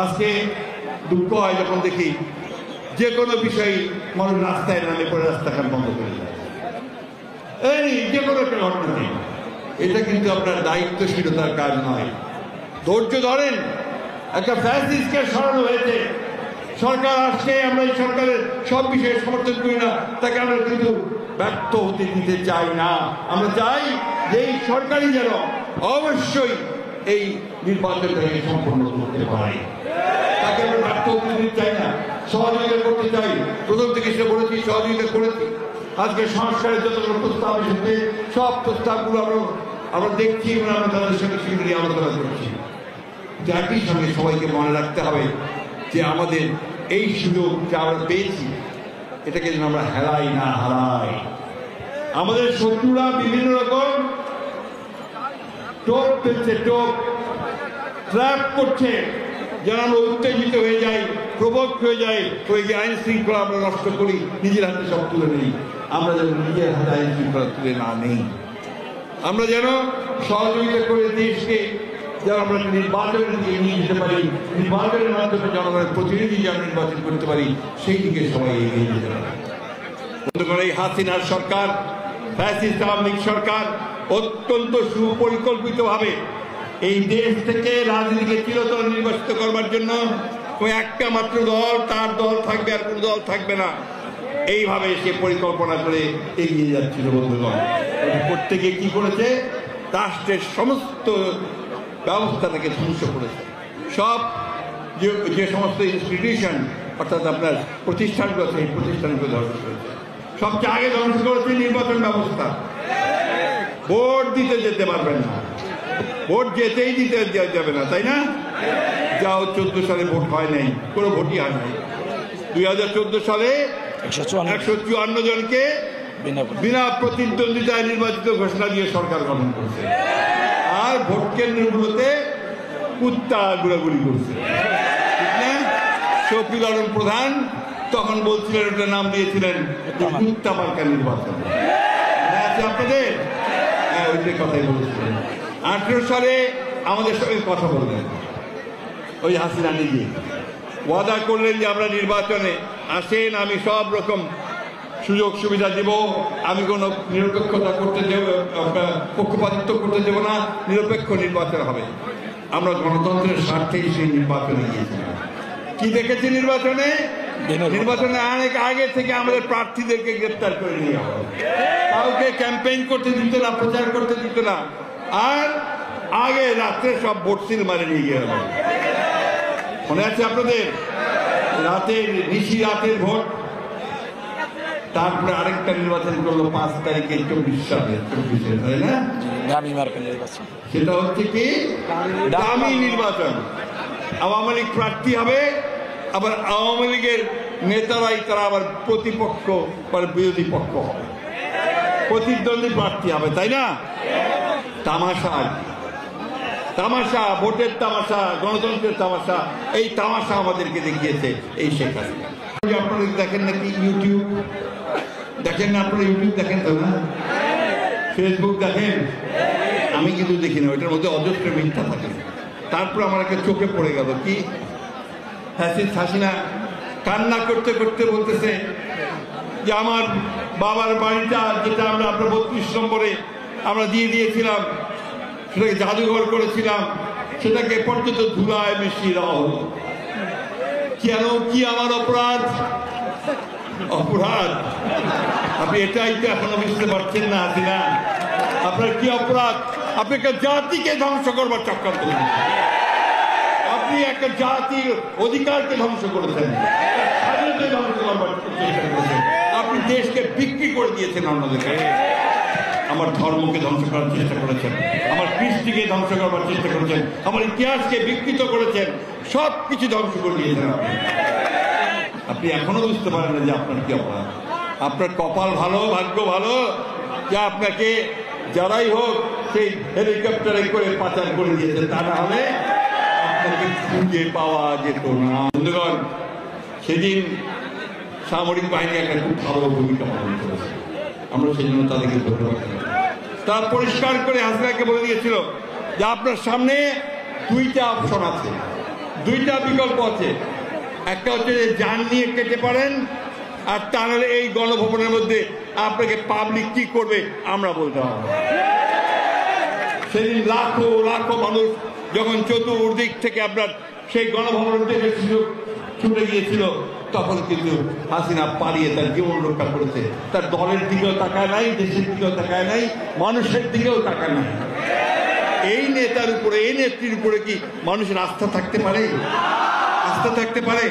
আজকে দুঃখ হয় যখন দেখি যে কোনো বিষয়ে মানুষ রাস্তায় নামে পড়ে রাস্তাঘাট বন্ধ করে দেয়, এই যে কোনো একটা ঘটনা নেই। এটা কিন্তু আপনার দায়িত্বশীলতার কাজ নয়। ধৈর্য ধরেন। একটা ফ্যাসিস্টকে সরানো হয়েছে, সরকার আসছে, আমরা এই সরকারের সব বিষয়ে সমর্থন করি না, তাকে আমরা কিন্তু ব্যর্থ হতে দিতে চাই না। আমরা চাই যে এই সরকারই যেন অবশ্যই এই নির্বাচনটাকে সম্পন্ন করতে পারে, তাকে আমরা ব্যর্থ হতে দিতে চাই না, সহযোগিতা করতে চাই। প্রথম থেকে সে বলেছি সহযোগিতা করেছি। আজকে সংস্কারের যতগুলো প্রস্তাব এসেছে সব প্রস্তাবগুলো আমরা দেখছি এবং আমরা তাদের সঙ্গে সেগুলি আলোচনা করছি। একই সঙ্গে সবাইকে মনে রাখতে হবে যে আমাদের এই সুযোগ যা আমরা পেয়েছি এটাকে যেন আমরা হেলাই না হারাই। আমাদের শত্রুরা বিভিন্ন রকম টোপ ফেলছে, টোপ ট্র্যাপ করছে, যেন আমরা উত্তেজিত হয়ে যাই, প্রবোধ হয়ে যাই, ওই যে আইন শৃঙ্খলা আমরা নষ্ট করি, নিজের হাতে সব তুলে নেই। আমরা যেন নিজের হাতে আইন শৃঙ্খলা তুলে না নেই, আমরা যেন সহযোগিতা করে দেশকে যেন আমরা নির্বাচনের দিকে নিয়ে যেতে পারি, নির্বাচনের মাধ্যমে জনগণের প্রতিনিধি যেন নির্বাচন করতে পারি, সেই দিকে সবাই এগিয়ে যেতে পারি। এই হাসিনার সরকার, ফ্যাসিস্ট আওয়ামী লীগ সরকার অত্যন্ত সুপরিকল্পিতভাবে এই দেশ থেকে রাজনীতিকে চিরতর নির্বাচিত করবার জন্য ওই একটা মাত্র দল, তার দল থাকবে আর কোন দল থাকবে না, এইভাবে সে পরিকল্পনা করে এগিয়ে যাচ্ছিল। বন্ধুগণ, করতে গিয়ে কি করেছে? রাষ্ট্রের সমস্ত ব্যবস্থাটাকে ধ্বংস করেছে। সব যে সমস্ত ইনস্টিটিউশন অর্থাৎ আপনার প্রতিষ্ঠানগুলো আছে, এই প্রতিষ্ঠানগুলো ধ্বংস করেছে। সবচেয়ে আগে ধ্বংস করেছে নির্বাচন ব্যবস্থা। ভোট দিতে যেতে পারবেন না, ভোট যেতেই দিতে যাবে না, তাই না? যাও 14 সালে ভোট হয় নাই, কোনো ভোটই হয় নাই। 2014 সালে 154 জনকে বিনা প্রতিদ্বন্দ্বিতায় নির্বাচিত ঘোষণা দিয়ে সরকার গঠন করছে, আর ভোট কেন্দ্রগুলোতে কুত্তা গুলাগুলি করছে, ঠিক না? শফিউল আলম প্রধান তখন বলছিলেন, ওটা নাম দিয়েছিলেন কুত্তা মার্কা নির্বাচন। আপনাদের হ্যাঁ, ওইটাই কথাই বলেছিলেন। 18 সালে আমাদের সঙ্গে কথা বললেন, ওই হাসিনা নিজে ওয়াদা করলেন যে আমরা নির্বাচনে আসেন, আমি সব রকম সুযোগ সুবিধা দেব, আমি কোনো নিরপেক্ষতা করতে দেব, পক্ষপাতিত্ব করতে দেব না, নিরপেক্ষ নির্বাচন হবে। আমরা গণতন্ত্রের স্বার্থেই সেই নির্বাচনে গিয়েছিলাম। কি দেখেছি নির্বাচনে? নির্বাচনে অনেক আগে থেকে আমাদের প্রার্থীদেরকে গ্রেপ্তার করে নিয়ে হবে, কাউকে ক্যাম্পেইন করতে দিত না, প্রচার করতে দিত না, আর আগে রাত্রে সব ভোট সিল মারে নিয়ে গিয়ে হবে। মনে আছে আপনাদের? রাতের নিশি রাতের ভোট। তারপরে আরেকটা নির্বাচন করলো 5 তারিখে 24 সালে, 24 তাই না? সেটা হচ্ছে কি দামি নির্বাচন। আওয়ামী লীগ প্রার্থী হবে, আবার আওয়ামী লীগের নেতারাই তারা আবার প্রতিপক্ষ বা বিরোধী পক্ষ হবে, প্রতিদ্বন্দ্বী প্রার্থী হবে, তাই না? তামাশা, তামাশা, ভোটের তামাশা, গণতন্ত্রের তামাশা, এই তামাশা আমাদেরকে দেখিয়েছে এই শেখ হাসিনা। আপনারা দেখেন নাকি ইউটিউব দেখেন না? আপনারা ইউটিউব দেখেন তো না? ফেসবুক দেখেন? আমি কিন্তু দেখি না, ওইটার মধ্যে অজস্র মিথ্যা থাকে। তারপর আমার একটা চোখে পড়ে গেল, কি হাসিনা কান্না করতে করতে বলতেছে যে আমার বাবার বাড়িটা, যেটা আমরা আপনার 32 নম্বরে আমরা দিয়ে দিয়েছিলাম, সেটাকে জাদুঘর করেছিলাম, সেটাকে পর্যন্ত ধুলায় মিশিয়ে দেওয়া হলো। কেন? কি আমার অপরাধ? অপরাধ আপনি এটাই তো এখনো বুঝতে পারছেন না হাসিনা, আপনার কি অপরাধ? আপনি একটা জাতিকে ধ্বংস করবার চক্রান্ত করেছেন, আপনি একটা জাতির অধিকারকে ধ্বংস করেছেন, স্বাধীনতা ধ্বংস করবার চেষ্টা করেছেন, আপনি দেশকে বিক্রি করে দিয়েছেন অন্যদের কাছে। আমার ধর্মকে ধ্বংস করার চেষ্টা করেছেন, আমার কৃষ্টিকে ধ্বংস করবার চেষ্টা করেছেন, আমার ইতিহাসকে বিকৃত করেছেন, সব কিছু ধ্বংস করে দিয়েছেন আপনি এখনো বুঝতে পারেন না যে আপনার কি অপরাধ। আপনার কপাল ভালো, ভাগ্য ভালো যে আপনাকে যারাই হোক সেই হেলিকপ্টারে করে পাচার করে দিয়েছে, তা না হলে আপনাকে খুঁজে পাওয়া যেত না। বন্ধুগণ, সেদিন সামরিক বাহিনী একটা খুব ভালো ভূমিকা পালন করেছে, আমরা সেই জন্য তাদেরকে ধন্যবাদ জানাই। তারা পরিষ্কার করে হাসিনাকে বলে দিয়েছিল যে আপনার সামনে 2টা অপশন আছে, দুইটা বিকল্প আছে। একটা হচ্ছে যে যান নিয়ে কেটে পারেন, আর তা নাহলে এই গণভবনের মধ্যে আপনাকে পাবলিক কি করবে আমরা বলতে পারবো। সেদিন লাখো লাখো মানুষ যখন চতুর্দিক থেকে আপনার সেই গণভবন থেকে ছুটে গিয়েছিল, তখন কিন্তু হাসিনা পালিয়ে তার জীবন রক্ষা করেছে। তার দলের দিকেও তাকায় নাই, দেশের দিকেও তাকায় নাই, মানুষের দিকেও তাকায় নাই। এই নেতার উপরে, এই নেত্রীর উপরে কি মানুষের আস্থা থাকতে পারে? আস্থা থাকতে পারে?